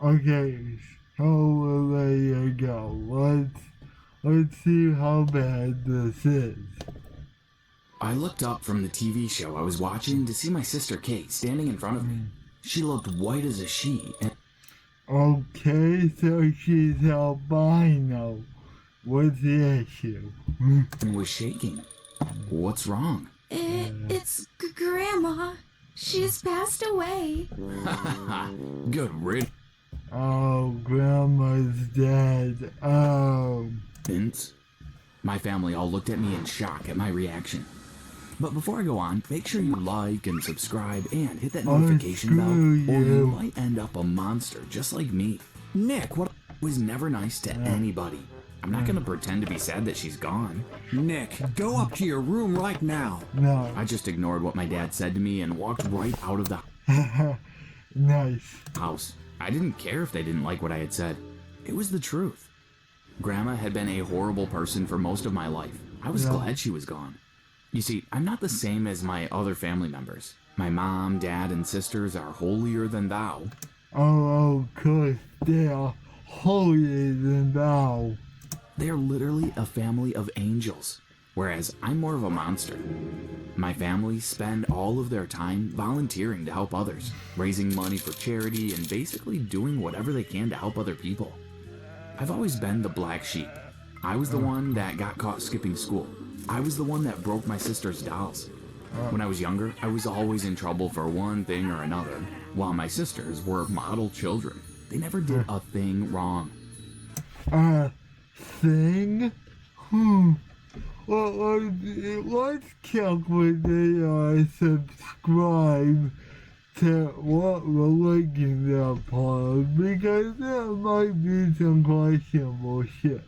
Okay, so there you go. Let's see how bad this is. I looked up from the TV show I was watching to see my sister Kate standing in front of me. She looked white as a sheet Okay, so she's albino. What's the issue? and was shaking. What's wrong? It's Grandma. She's passed away. Good riddance. Oh, Grandma's dead. Oh. My family all looked at me in shock at my reaction. But before I go on, make sure you like and subscribe and hit that notification bell, or you might end up a monster just like me. Nick, what was never nice to anybody. I'm not gonna pretend to be sad that she's gone. Nick, go up to your room right now. No. I just ignored what my dad said to me and walked right out of the Nice. house. I didn't care if they didn't like what I had said. It was the truth. Grandma had been a horrible person for most of my life. I was glad she was gone. You see, I'm not the same as my other family members. My mom, dad, and sisters are holier than thou. Oh, of course, they are holier than thou. They are literally a family of angels, whereas I'm more of a monster. My family spend all of their time volunteering to help others, raising money for charity, and basically doing whatever they can to help other people. I've always been the black sheep. I was the one that got caught skipping school. I was the one that broke my sister's dolls. When I was younger, I was always in trouble for one thing or another, while my sisters were model children. They never did a thing wrong. Thing? Well, let's check with the subscribe to what religion they're part of, because there might be some questionable shit.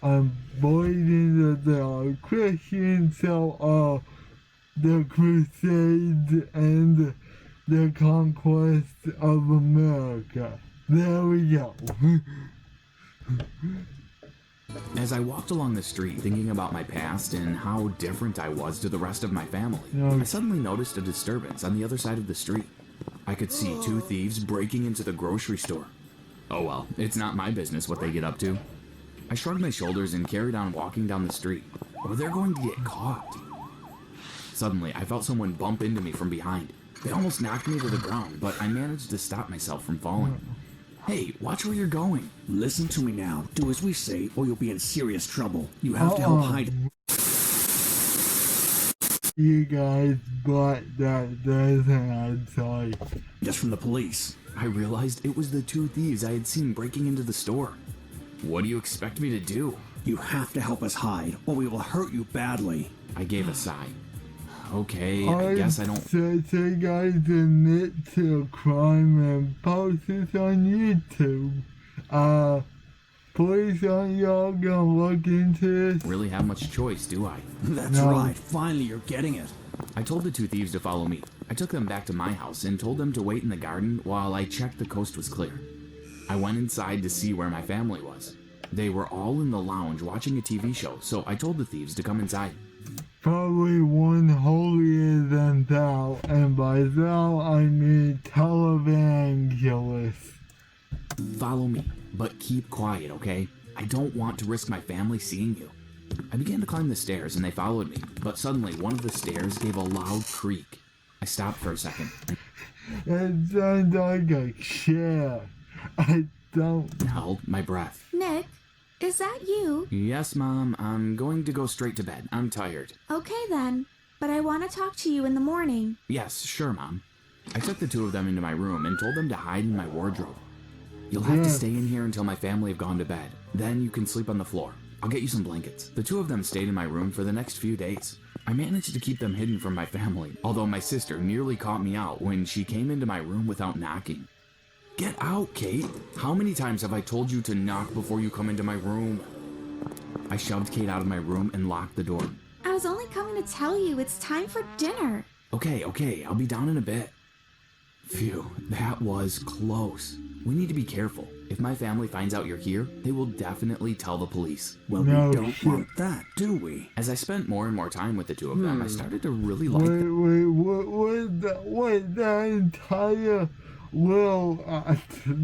I'm believing that they are Christians, so the Crusades and the conquest of America. There we go. As I walked along the street thinking about my past and how different I was to the rest of my family, I suddenly noticed a disturbance on the other side of the street. I could see two thieves breaking into the grocery store. Oh well, it's not my business what they get up to. I shrugged my shoulders and carried on walking down the street, or they're going to get caught. Suddenly, I felt someone bump into me from behind. They almost knocked me to the ground, but I managed to stop myself from falling. Hey, watch where you're going. Listen to me now. Do as we say, or you'll be in serious trouble. You have to help hide. You guys, but that doesn't, I'm sorry. Just from the police. I realized it was the two thieves I had seen breaking into the store. What do you expect me to do? You have to help us hide, or we will hurt you badly. I gave a sigh. Okay, I guess I don't... So guys admit to a crime and post this on YouTube. Please aren't y'all gonna look into this? really have much choice, do I? That's right. Finally, you're getting it. I told the two thieves to follow me. I took them back to my house and told them to wait in the garden while I checked the coast was clear. I went inside to see where my family was. They were all in the lounge watching a TV show, so I told the thieves to come inside. Probably one holier than thou, and by thou I mean televangelist. Follow me, but keep quiet, okay? I don't want to risk my family seeing you. I began to climb the stairs and they followed me, but suddenly one of the stairs gave a loud creak. I stopped for a second. It sounds like a chair. I don't... Held my breath. Nick, is that you? Yes, Mom, I'm going to go straight to bed. I'm tired. Okay then, but I want to talk to you in the morning. Yes, sure, Mom. I took the two of them into my room and told them to hide in my wardrobe. You'll have to stay in here until my family have gone to bed. Then you can sleep on the floor. I'll get you some blankets. The two of them stayed in my room for the next few days. I managed to keep them hidden from my family, although my sister nearly caught me out when she came into my room without knocking. Get out, Kate! How many times have I told you to knock before you come into my room? I shoved Kate out of my room and locked the door. I was only coming to tell you it's time for dinner. Okay, I'll be down in a bit. Phew, that was close. We need to be careful. If my family finds out you're here, they will definitely tell the police. Well, No we don't shit. want that, do we? As I spent more and more time with the two of them, I started to really like them. Wait, the entire little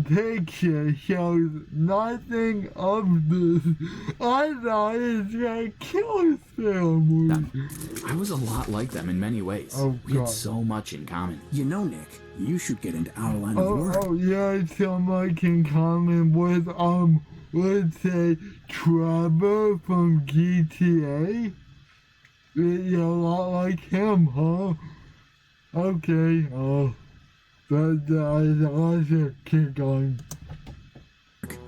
picture shows nothing of this. I thought it's gonna kill his family. I was a lot like them in many ways. Oh, We had God. so much in common. You know, Nick, you should get into our line of work. Oh, yeah, so much in common with, let's say, Trevor from GTA. You're a lot like him, huh? Okay, let's just keep going.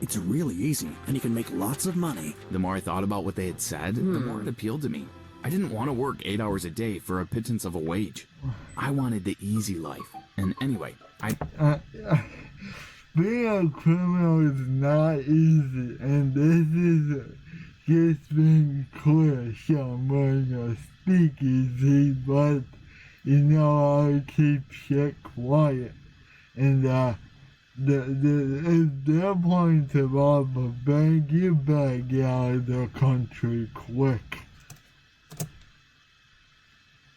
It's really easy, and you can make lots of money. The more I thought about what they had said, the more it appealed to me. I didn't want to work 8 hours a day for a pittance of a wage. I wanted the easy life. And anyway, Being a criminal is not easy, and this is just being clear. So I'm running a speakeasy, but you know how to keep shit quiet. And if they're planning to rob a bank, you better get out of the country quick.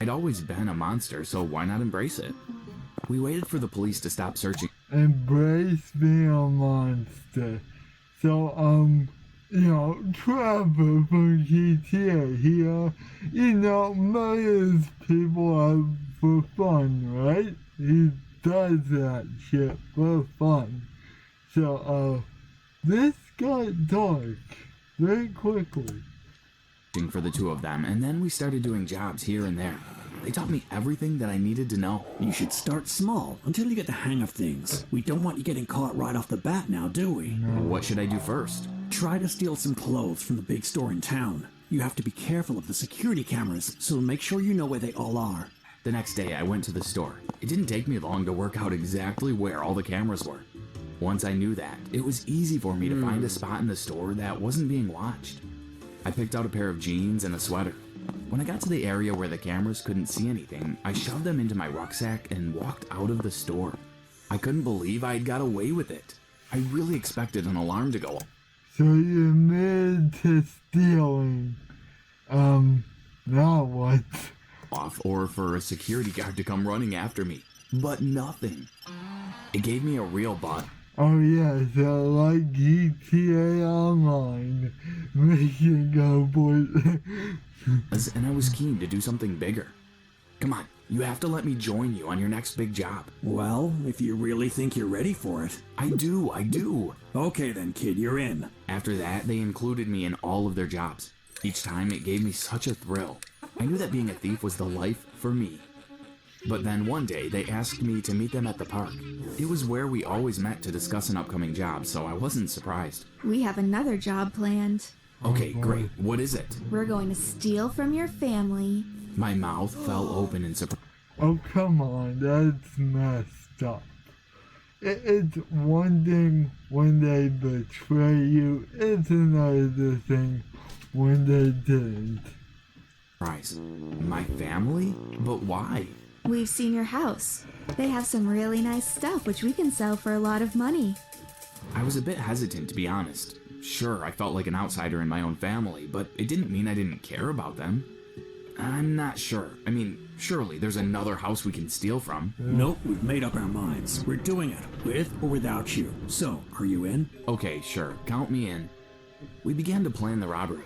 I'd always been a monster, so why not embrace it? We waited for the police to stop searching. Embrace being a monster. So, Trevor from GTA here, murders people out for fun, right? He does that shit for fun. So, this got dark very quickly. For the two of them, and then we started doing jobs here and there. They taught me everything that I needed to know. You should start small until you get the hang of things. We don't want you getting caught right off the bat now, do we? What should I do first? Try to steal some clothes from the big store in town. You have to be careful of the security cameras, so make sure you know where they all are. The next day, I went to the store. It didn't take me long to work out exactly where all the cameras were. Once I knew that, it was easy for me to find a spot in the store that wasn't being watched. I picked out a pair of jeans and a sweater. When I got to the area where the cameras couldn't see anything, I shoved them into my rucksack and walked out of the store. I couldn't believe I had got away with it. I really expected an alarm to go off. So you admitted to stealing. Now what? Or for a security guard to come running after me. But nothing. It gave me a real buzz. Oh yeah, so like GTA Online, Mission Cowboy. And I was keen to do something bigger. Come on, you have to let me join you on your next big job. Well, if you really think you're ready for it. I do. Okay then, kid, you're in. After that, they included me in all of their jobs. Each time it gave me such a thrill. I knew that being a thief was the life for me. But then one day, they asked me to meet them at the park. It was where we always met to discuss an upcoming job, so I wasn't surprised. We have another job planned. Okay, great. What is it? We're going to steal from your family. My mouth fell open in surprise. Oh come on, that's messed up. It's one thing when they betray you, it's another thing when they didn't. My family? But why? We've seen your house. They have some really nice stuff which we can sell for a lot of money. I was a bit hesitant, to be honest. Sure, I felt like an outsider in my own family, but it didn't mean I didn't care about them. I'm not sure. I mean, surely there's another house we can steal from. Nope, we've made up our minds. We're doing it, with or without you. So, are you in? Okay, sure. Count me in. We began to plan the robbery.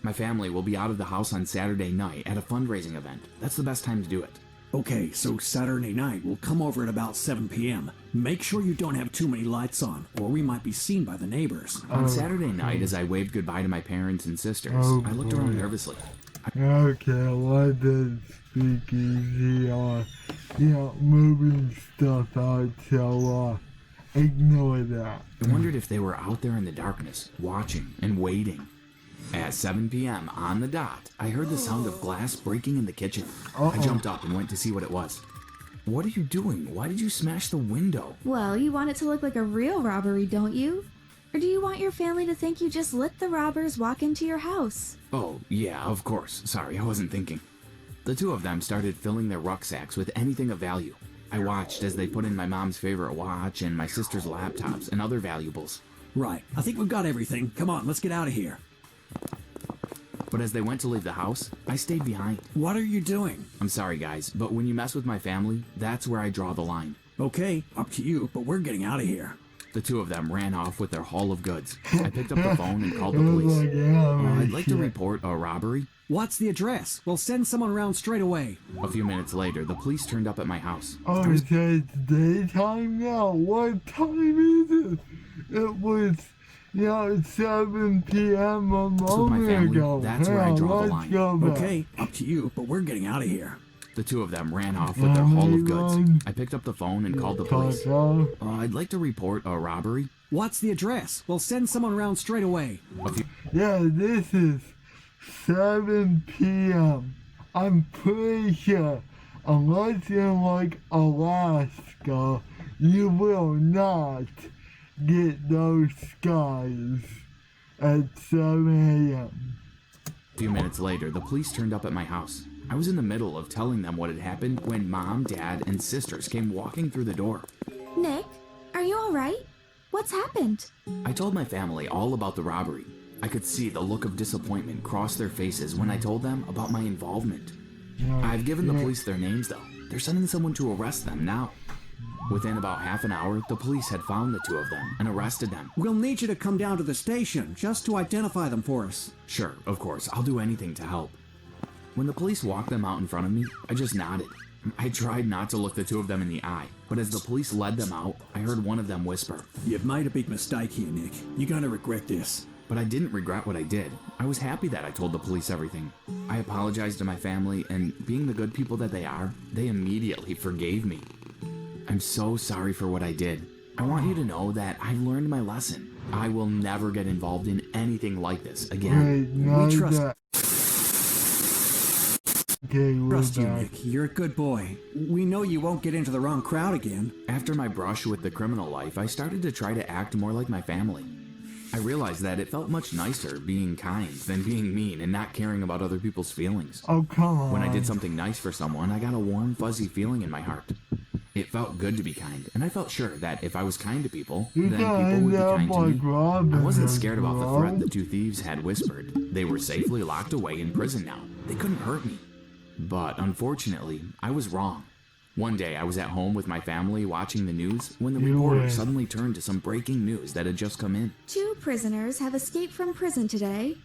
My family will be out of the house on Saturday night at a fundraising event. That's the best time to do it. Okay, so Saturday night, we'll come over at about 7 p.m. Make sure you don't have too many lights on, or we might be seen by the neighbors. On Saturday night, as I waved goodbye to my parents and sisters, I looked around nervously. Okay, let the speakeasy on, moving stuff out, so, ignore that. I wondered if they were out there in the darkness, watching and waiting. At 7 p.m. on the dot, I heard the sound of glass breaking in the kitchen. I jumped up and went to see what it was. What are you doing? Why did you smash the window? Well, you want it to look like a real robbery, don't you? Or do you want your family to think you just let the robbers walk into your house? Oh, yeah, of course. Sorry, I wasn't thinking. The two of them started filling their rucksacks with anything of value. I watched as they put in my mom's favorite watch and my sister's laptops and other valuables. Right, I think we've got everything. Come on, let's get out of here. But as they went to leave the house, I stayed behind. What are you doing? I'm sorry, guys, but when you mess with my family, that's where I draw the line. Okay, up to you, but we're getting out of here. The two of them ran off with their haul of goods. I picked up the phone and called the It was police. like, yeah, I'd like to shit. report a robbery. What's the address? We'll send someone around straight away. A few minutes later, the police turned up at my house. Oh, it's daytime now. What time is it? It was, 7 p.m. a with my moment family, ago. that's where I draw the let's line. go back. Okay, up to you, but we're getting out of here. The two of them ran off with their haul of goods. I picked up the phone and called the police. Taco. I'd like to report a robbery. What's the address? We'll send someone around straight away. A few Yeah, this is 7 p.m. I'm pretty sure, unless you're like Alaska, you will not get those skies at 7 a.m. few minutes later, the police turned up at my house. I was in the middle of telling them what had happened when Mom, Dad, and sisters came walking through the door. Nick, are you alright? What's happened? I told my family all about the robbery. I could see the look of disappointment cross their faces when I told them about my involvement. I've given the police their names though. They're sending someone to arrest them now. Within about half an hour, the police had found the two of them and arrested them. We'll need you to come down to the station just to identify them for us. Sure, of course, I'll do anything to help. When the police walked them out in front of me, I just nodded. I tried not to look the two of them in the eye, but as the police led them out, I heard one of them whisper. You've made a big mistake here, Nick. You're gonna regret this. But I didn't regret what I did. I was happy that I told the police everything. I apologized to my family, and being the good people that they are, they immediately forgave me. I'm so sorry for what I did. I want you to know that I've learned my lesson. I will never get involved in anything like this again. Wait, no, We trust- that. Okay, we're Trust you, back. Nick. You're a good boy. We know you won't get into the wrong crowd again. After my brush with the criminal life, I started to try to act more like my family. I realized that it felt much nicer being kind than being mean and not caring about other people's feelings. Oh, come on. When I did something nice for someone, I got a warm, fuzzy feeling in my heart. It felt good to be kind, and I felt sure that if I was kind to people, You then gotta people would be end up kind to like me. Robin I wasn't Hood, scared about the bro. threat the two thieves had whispered. They were safely locked away in prison now. They couldn't hurt me. But unfortunately, I was wrong. One day, I was at home with my family watching the news when the You reporter win. suddenly turned to some breaking news that had just come in. 2 prisoners have escaped from prison today.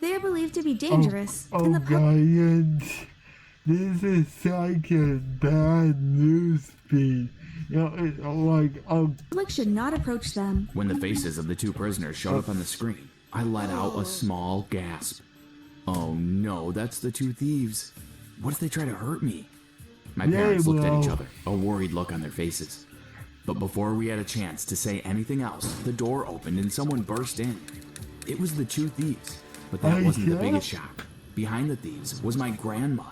They are believed to be dangerous, Oh, and the guys, this is such a bad news feed. It's like, public should not approach them. When the faces of the two prisoners showed up on the screen, I let out a small gasp. Oh no, that's the two thieves. What if they try to hurt me? My Yeah, parents looked at each well. other, a worried look on their faces. But before we had a chance to say anything else, the door opened and someone burst in. It was the two thieves, but that Are you wasn't the sure? biggest shock. Behind the thieves was my grandma.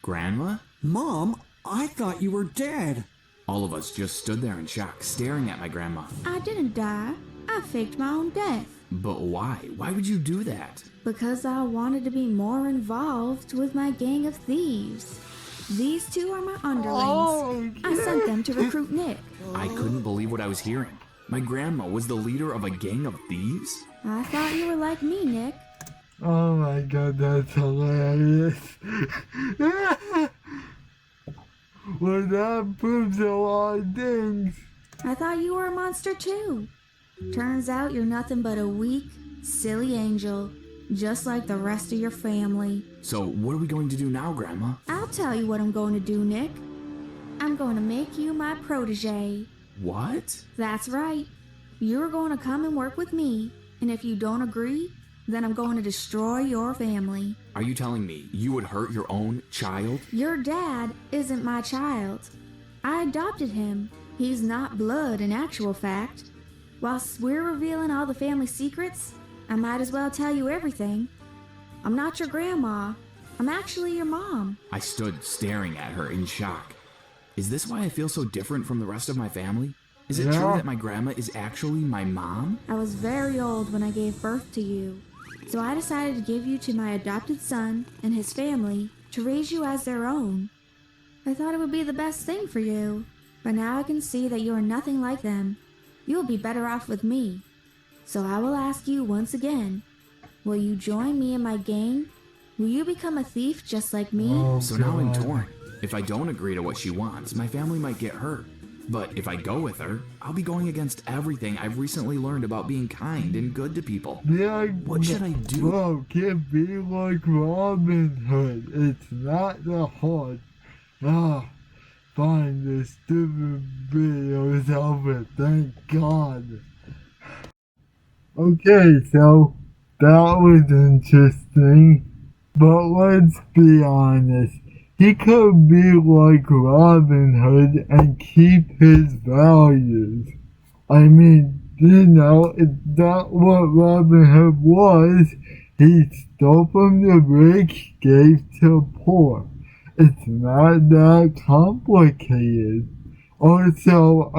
Grandma? Mom, I thought you were dead. All of us just stood there in shock, staring at my grandma. I didn't die. I faked my own death. But why? Why would you do that? Because I wanted to be more involved with my gang of thieves. These two are my underlings. I sent them to recruit Nick. I couldn't believe what I was hearing. My grandma was the leader of a gang of thieves? I thought you were like me, Nick. oh my god, that's hilarious. Well, that proves a lot of things. I thought you were a monster too. Turns out you're nothing but a weak, silly angel, just like the rest of your family. So what are we going to do now, Grandma? I'll tell you what I'm going to do, Nick. I'm going to make you my protege. What? That's right. You're going to come and work with me, and if you don't agree, then I'm going to destroy your family. Are you telling me you would hurt your own child? Your dad isn't my child. I adopted him. He's not blood in actual fact. Whilst we're revealing all the family secrets, I might as well tell you everything. I'm not your grandma. I'm actually your mom. I stood staring at her in shock. Is this why I feel so different from the rest of my family? Is it Yeah. true that my grandma is actually my mom? I was very old when I gave birth to you, so I decided to give you to my adopted son and his family to raise you as their own. I thought it would be the best thing for you, but now I can see that you are nothing like them. You will be better off with me. So I will ask you once again, Will you join me in my gang? Will you become a thief just like me? Oh, So now I'm God. torn. If I don't agree to what she wants, my family might get hurt. But if I go with her, I'll be going against everything I've recently learned about being kind and good to people. Yeah, What should I do? Bro, can't be like Robin Hood. It's not that hard. Find the stupid videos of it. Thank God. Okay, so that was interesting. But let's be honest. He could be like Robin Hood and keep his values. I mean, it's not what Robin Hood was. He stole from the rich, gave to poor. It's not that complicated. Also,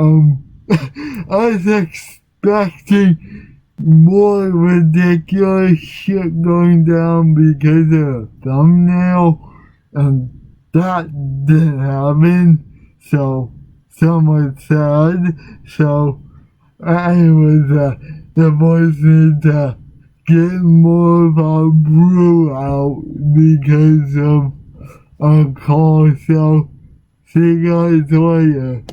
I was expecting more ridiculous shit going down because of the thumbnail, and that didn't happen, so someone said, so anyways, the boys need to get more of a brew out because of a call, so see you guys later.